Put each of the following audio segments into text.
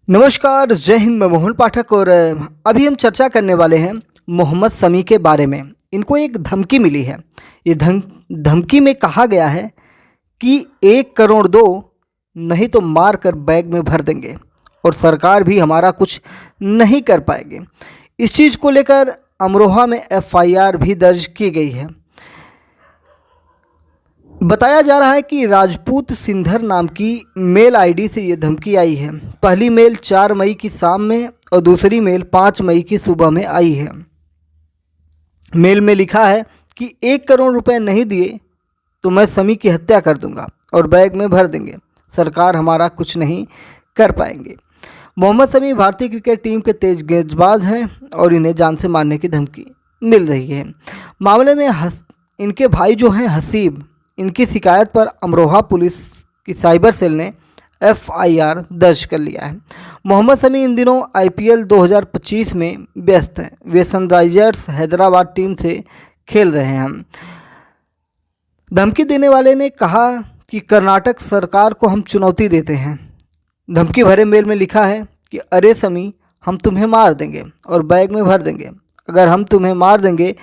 नमस्कार, जय हिंद। मैं मोहन पाठक और अभी हम चर्चा करने वाले हैं मोहम्मद शमी के बारे में। इनको एक धमकी मिली है। ये धमकी में कहा गया है कि 1 करोड़ दो, नहीं तो मार कर बैग में भर देंगे और सरकार भी हमारा कुछ नहीं कर पाएगी। इस चीज़ को लेकर अमरोहा में एफआईआर भी दर्ज की गई है। बताया जा रहा है कि राजपूत सिंधर नाम की मेल आईडी से ये धमकी आई है। पहली मेल 4 मई की शाम में और दूसरी मेल 5 मई की सुबह में आई है। मेल में लिखा है कि 1 करोड़ रुपए नहीं दिए तो मैं शमी की हत्या कर दूंगा और बैग में भर देंगे, सरकार हमारा कुछ नहीं कर पाएंगे। मोहम्मद शमी भारतीय क्रिकेट टीम के तेज गेंदबाज हैं और इन्हें जान से मारने की धमकी मिल रही है। मामले में इनके भाई जो हैं हसीब, इनकी शिकायत पर अमरोहा पुलिस की साइबर सेल ने एफआईआर दर्ज कर लिया है। मोहम्मद शमी इन दिनों आईपीएल 2025 में व्यस्त हैं। वे सनराइजर्स हैदराबाद टीम से खेल रहे हैं। धमकी देने वाले ने कहा कि कर्नाटक सरकार को हम चुनौती देते हैं। धमकी भरे मेल में लिखा है कि अरे शमी, हम तुम्हें मार देंगे और बैग में भर देंगे। अगर हम तुम्हें मार देंगे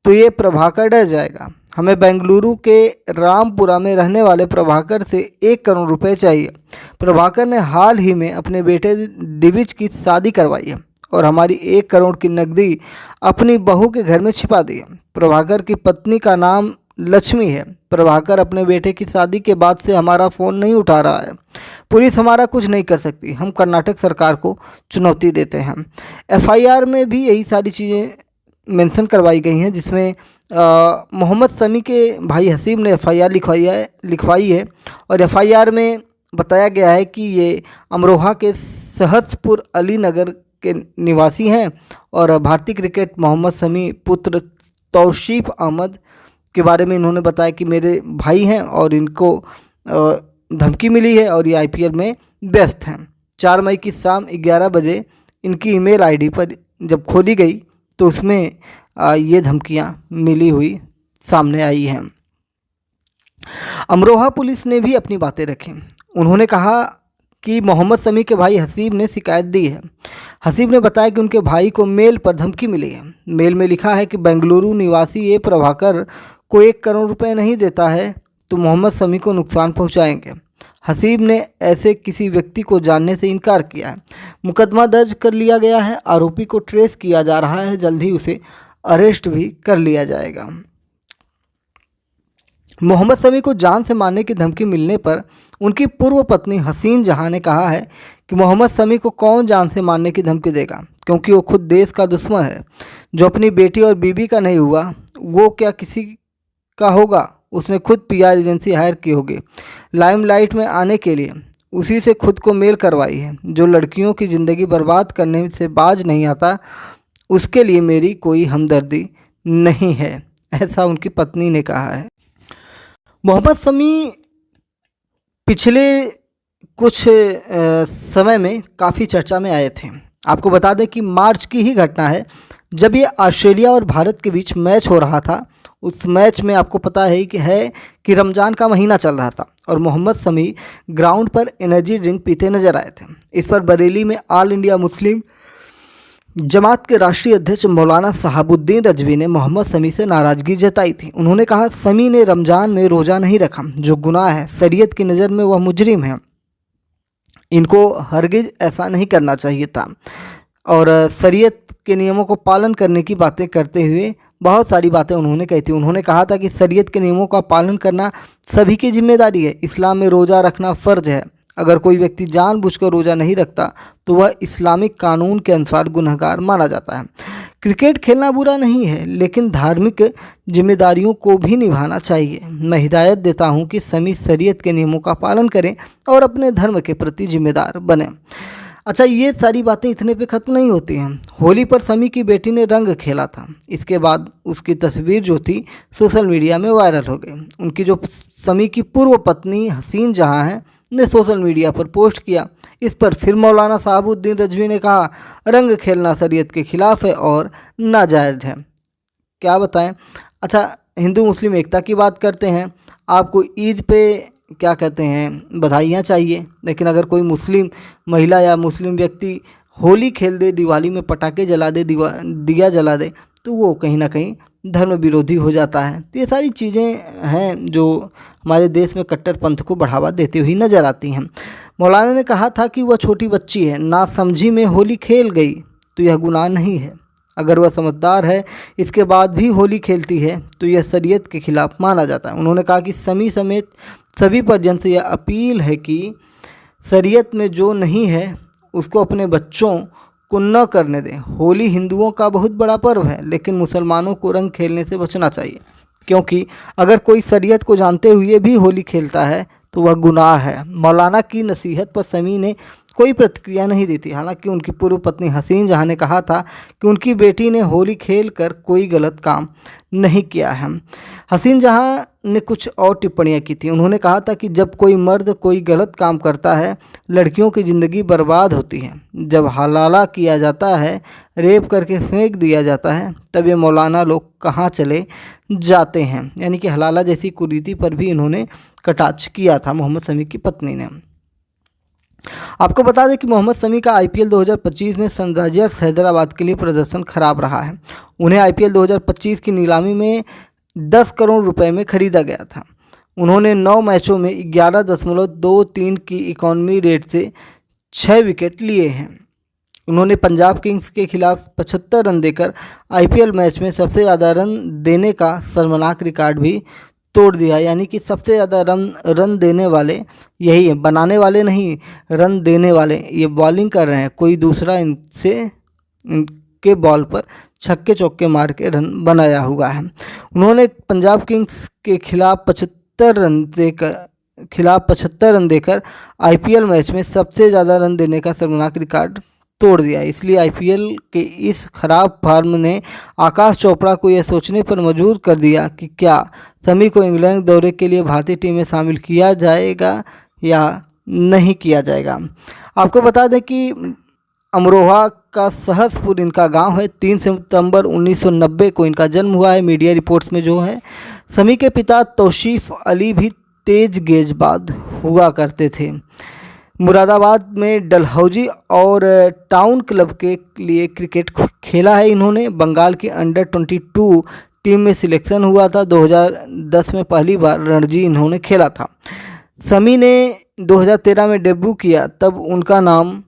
तो ये प्रभाकर डर जाएगा। हमें बेंगलुरु के रामपुरा में रहने वाले प्रभाकर से 1 करोड़ रुपए चाहिए। प्रभाकर ने हाल ही में अपने बेटे दिविज की शादी करवाई है और हमारी 1 करोड़ की नकदी अपनी बहू के घर में छिपा दी है। प्रभाकर की पत्नी का नाम लक्ष्मी है। प्रभाकर अपने बेटे की शादी के बाद से हमारा फ़ोन नहीं उठा रहा है। पुलिस हमारा कुछ नहीं कर सकती। हम कर्नाटक सरकार को चुनौती देते हैं। एफआईआर में भी यही सारी चीज़ें मेंशन करवाई गई हैं, जिसमें मोहम्मद शमी के भाई हसीब ने एफआईआर लिखवाई है और एफआईआर में बताया गया है कि ये अमरोहा के सहजपुर अली नगर के निवासी हैं और भारतीय क्रिकेट मोहम्मद शमी पुत्र तौसीफ अहमद के बारे में इन्होंने बताया कि मेरे भाई हैं और इनको धमकी मिली है और ये आईपीएल में व्यस्त हैं। 4 मई की शाम 11 बजे इनकी ईमेल आईडी पर जब खोली गई तो उसमें ये धमकियां मिली हुई सामने आई हैं। अमरोहा पुलिस ने भी अपनी बातें रखी। उन्होंने कहा कि मोहम्मद शमी के भाई हसीब ने शिकायत दी है। हसीब ने बताया कि उनके भाई को मेल पर धमकी मिली है। मेल में लिखा है कि बेंगलुरु निवासी ये प्रभाकर को 1 करोड़ रुपए नहीं देता है तो मोहम्मद शमी को नुकसान पहुंचाएंगे। हसीब ने ऐसे किसी व्यक्ति को जानने से इनकार किया है। मुकदमा दर्ज कर लिया गया है। आरोपी को ट्रेस किया जा रहा है। जल्द ही उसे अरेस्ट भी कर लिया जाएगा। मोहम्मद शमी को जान से मारने की धमकी मिलने पर उनकी पूर्व पत्नी हसीन जहां ने कहा है कि मोहम्मद शमी को कौन जान से मारने की धमकी देगा, क्योंकि वो खुद देश का दुश्मन है। जो अपनी बेटी और बीबी का नहीं हुआ वो क्या किसी का होगा। उसने खुद पीआर एजेंसी हायर की होगी लाइमलाइट में आने के लिए। उसी से खुद को मेल करवाई है। जो लड़कियों की ज़िंदगी बर्बाद करने से बाज नहीं आता, उसके लिए मेरी कोई हमदर्दी नहीं है, ऐसा उनकी पत्नी ने कहा है। मोहम्मद शमी पिछले कुछ समय में काफ़ी चर्चा में आए थे। आपको बता दें कि मार्च की ही घटना है, जब ये ऑस्ट्रेलिया और भारत के बीच मैच हो रहा था। उस मैच में आपको पता है कि रमज़ान का महीना चल रहा था और मोहम्मद शमी ग्राउंड पर एनर्जी ड्रिंक पीते नजर आए थे। इस पर बरेली में ऑल इंडिया मुस्लिम जमात के राष्ट्रीय अध्यक्ष मौलाना शहाबुद्दीन रजवी ने मोहम्मद शमी से नाराज़गी जताई थी। उन्होंने कहा, शमी ने रमज़ान में रोज़ा नहीं रखा, जो गुनाह है। शरीयत की नज़र में वह मुजरिम है। इनको हरगिज़ ऐसा नहीं करना चाहिए था। और शरीयत के नियमों को पालन करने की बातें करते हुए बहुत सारी बातें उन्होंने कही थी। उन्होंने कहा था कि शरीयत के नियमों का पालन करना सभी की जिम्मेदारी है। इस्लाम में रोज़ा रखना फ़र्ज है। अगर कोई व्यक्ति जानबूझकर रोज़ा नहीं रखता तो वह इस्लामिक कानून के अनुसार गुनहगार माना जाता है। क्रिकेट खेलना बुरा नहीं है, लेकिन धार्मिक जिम्मेदारियों को भी निभाना चाहिए। मैं हिदायत देता हूं कि शमी शरीयत के नियमों का पालन करें और अपने धर्म के प्रति जिम्मेदार बने। अच्छा, ये सारी बातें इतने पे ख़त्म नहीं होती हैं। होली पर शमी की बेटी ने रंग खेला था। इसके बाद उसकी तस्वीर जो थी सोशल मीडिया में वायरल हो गई। उनकी जो शमी की पूर्व पत्नी हसीन जहां हैं ने सोशल मीडिया पर पोस्ट किया। इस पर फिर मौलाना शहाबुद्दीन रजवी ने कहा, रंग खेलना शरीयत के खिलाफ है और नाजायज़ है। क्या बताएं। अच्छा, हिंदू मुस्लिम एकता की बात करते हैं। आपको ईद पे क्या कहते हैं बधाइयाँ चाहिए। लेकिन अगर कोई मुस्लिम महिला या मुस्लिम व्यक्ति होली खेल दे, दिवाली में पटाखे जला दे, दिया जला दे, तो वो कहीं ना कहीं धर्म विरोधी हो जाता है। तो ये सारी चीज़ें हैं जो हमारे देश में कट्टरपंथ को बढ़ावा देती हुई नजर आती हैं। मौलाना ने कहा था कि वह छोटी बच्ची है, नासमझी में होली खेल गई तो यह गुनाह नहीं है। अगर वह समझदार है, इसके बाद भी होली खेलती है, तो यह शरीयत के खिलाफ माना जाता है। उन्होंने कहा कि समी समेत सभी परिजन से यह अपील है कि शरीयत में जो नहीं है उसको अपने बच्चों को न करने दें। होली हिंदुओं का बहुत बड़ा पर्व है, लेकिन मुसलमानों को रंग खेलने से बचना चाहिए, क्योंकि अगर कोई शरीयत को जानते हुए भी होली खेलता है तो वह गुनाह है। मौलाना की नसीहत पर समी ने कोई प्रतिक्रिया नहीं दी थी। हालांकि उनकी पूर्व पत्नी हसीन जहां ने कहा था कि उनकी बेटी ने होली खेल कर कोई गलत काम नहीं किया है। हसीन जहां ने कुछ और टिप्पणियां की थी। उन्होंने कहा था कि जब कोई मर्द कोई गलत काम करता है, लड़कियों की ज़िंदगी बर्बाद होती है। जब हलाला किया जाता है, रेप करके फेंक दिया जाता है, तब ये मौलाना लोग कहाँ चले जाते हैं। यानी कि हलाला जैसी कुरीति पर भी इन्होंने कटाक्ष किया था मोहम्मद शमी की पत्नी ने। आपको बता दें कि मोहम्मद शमी का आईपीएल 2025 में सनराइजर्स हैदराबाद के लिए प्रदर्शन खराब रहा है। उन्हें आईपीएल 2025 की नीलामी में 10 करोड़ रुपए में खरीदा गया था। उन्होंने 9 मैचों में 11.23 की इकॉनमी रेट से 6 विकेट लिए हैं। उन्होंने पंजाब किंग्स के खिलाफ 75 रन देकर आईपीएल मैच में सबसे ज़्यादा रन देने का शर्मनाक रिकॉर्ड भी तोड़ दिया। यानी कि सबसे ज़्यादा रन देने वाले यही है, बनाने वाले नहीं, रन देने वाले। ये बॉलिंग कर रहे हैं, कोई दूसरा इनके बॉल पर छक्के चौके मार के रन बनाया हुआ है। उन्होंने पंजाब किंग्स के खिलाफ 75 रन देकर आईपीएल मैच में सबसे ज़्यादा रन देने का शर्मनाक रिकॉर्ड तोड़ दिया। इसलिए आईपीएल के इस खराब फॉर्म ने आकाश चोपड़ा को यह सोचने पर मजबूर कर दिया कि क्या शमी को इंग्लैंड दौरे के लिए भारतीय टीम में शामिल किया जाएगा या नहीं किया जाएगा। आपको बता दें कि अमरोहा का सहसपुर इनका गांव है। 3 सितंबर 1990 को इनका जन्म हुआ है। मीडिया रिपोर्ट्स में जो है, शमी के पिता तौसीफ अली भी तेज गेंदबाज हुआ करते थे। मुरादाबाद में डलहौजी और टाउन क्लब के लिए क्रिकेट खेला है इन्होंने। बंगाल की अंडर 22 टीम में सिलेक्शन हुआ था। 2010 में पहली बार रणजी इन्होंने खेला था। शमी ने 2013 में डेब्यू किया, तब उनका नाम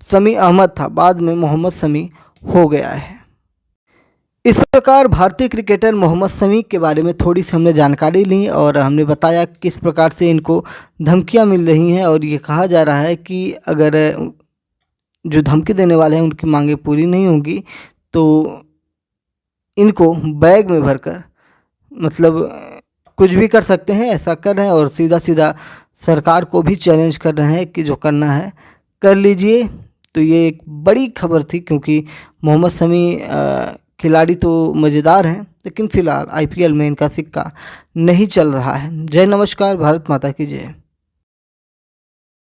शमी अहमद था, बाद में मोहम्मद शमी हो गया है। इस प्रकार भारतीय क्रिकेटर मोहम्मद शमी के बारे में थोड़ी सी हमने जानकारी ली और हमने बताया किस प्रकार से इनको धमकियां मिल रही हैं। और ये कहा जा रहा है कि अगर जो धमकी देने वाले हैं उनकी मांगें पूरी नहीं होंगी तो इनको बैग में भरकर मतलब कुछ भी कर सकते हैं, ऐसा कर रहे हैं। और सीधा सीधा सरकार को भी चैलेंज कर रहे हैं कि जो करना है कर लीजिए। तो ये एक बड़ी खबर थी, क्योंकि मोहम्मद शमी खिलाड़ी तो मज़ेदार हैं, लेकिन फ़िलहाल आईपीएल में इनका सिक्का नहीं चल रहा है। जय नमस्कार, भारत माता की जय।